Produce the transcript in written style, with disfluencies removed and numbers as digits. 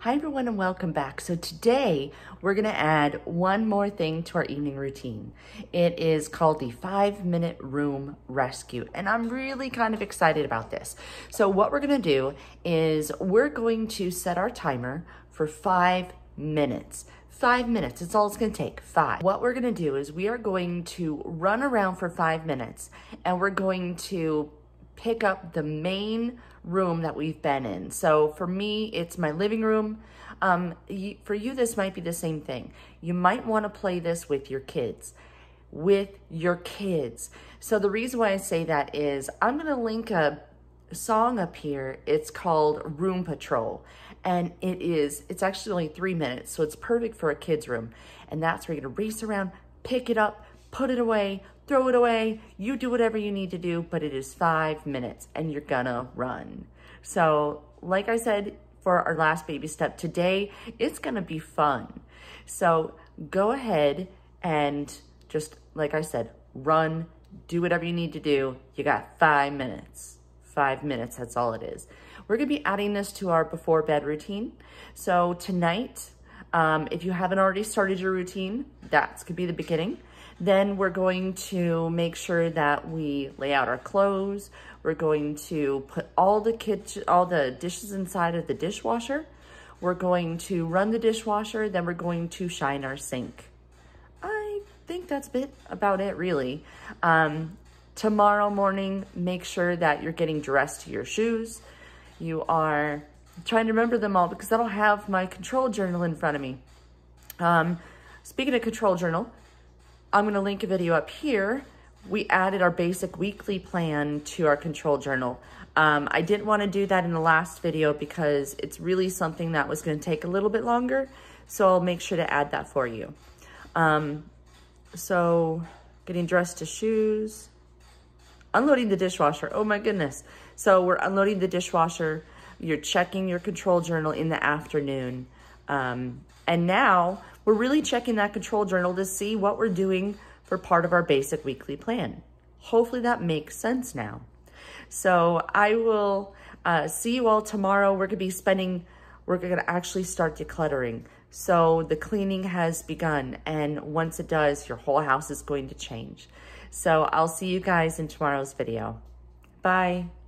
Hi everyone and welcome back. So today we're gonna add one more thing to our evening routine. It is called the 5-minute room rescue. And I'm really kind of excited about this. So what we're gonna do is we're going to set our timer for 5 minutes. 5 minutes, that's all it's gonna take, 5. What we're gonna do is we are going to run around for 5 minutes and we're going to pick up the main room that we've been in. So for me, it's my living room. For you, this might be the same thing. You might want to play this with your kids. So the reason why I say that is I'm going to link a song up here. It's called Room Patrol. And it's actually only 3 minutes. So it's perfect for a kid's room. And that's where you're going to race around, pick it up, put it away, throw it away. You do whatever you need to do, but it is 5 minutes and you're gonna run. So like I said, for our last baby step today, it's gonna be fun. So go ahead and just, like I said, run, do whatever you need to do. You got 5 minutes. 5 minutes, that's all it is. We're gonna be adding this to our before bed routine. So tonight, if you haven't already started your routine, that's gonna be the beginning. Then we're going to make sure that we lay out our clothes. We're going to put all the dishes inside of the dishwasher. We're going to run the dishwasher. Then we're going to shine our sink. I think that's about it, really. Tomorrow morning, make sure that you're getting dressed to your shoes. You are trying to remember them all because I don't have my control journal in front of me. Speaking of control journal, I'm gonna link a video up here. We added our basic weekly plan to our control journal. I didn't wanna do that in the last video because it's really something that was gonna take a little bit longer. So I'll make sure to add that for you. So getting dressed to shoes, unloading the dishwasher, oh my goodness. So we're unloading the dishwasher. You're checking your control journal in the afternoon. And now we're really checking that control journal to see what we're doing for part of our basic weekly plan. Hopefully that makes sense now. So I will see you all tomorrow. We're gonna actually start decluttering. So the cleaning has begun, and once it does, your whole house is going to change. So I'll see you guys in tomorrow's video. Bye.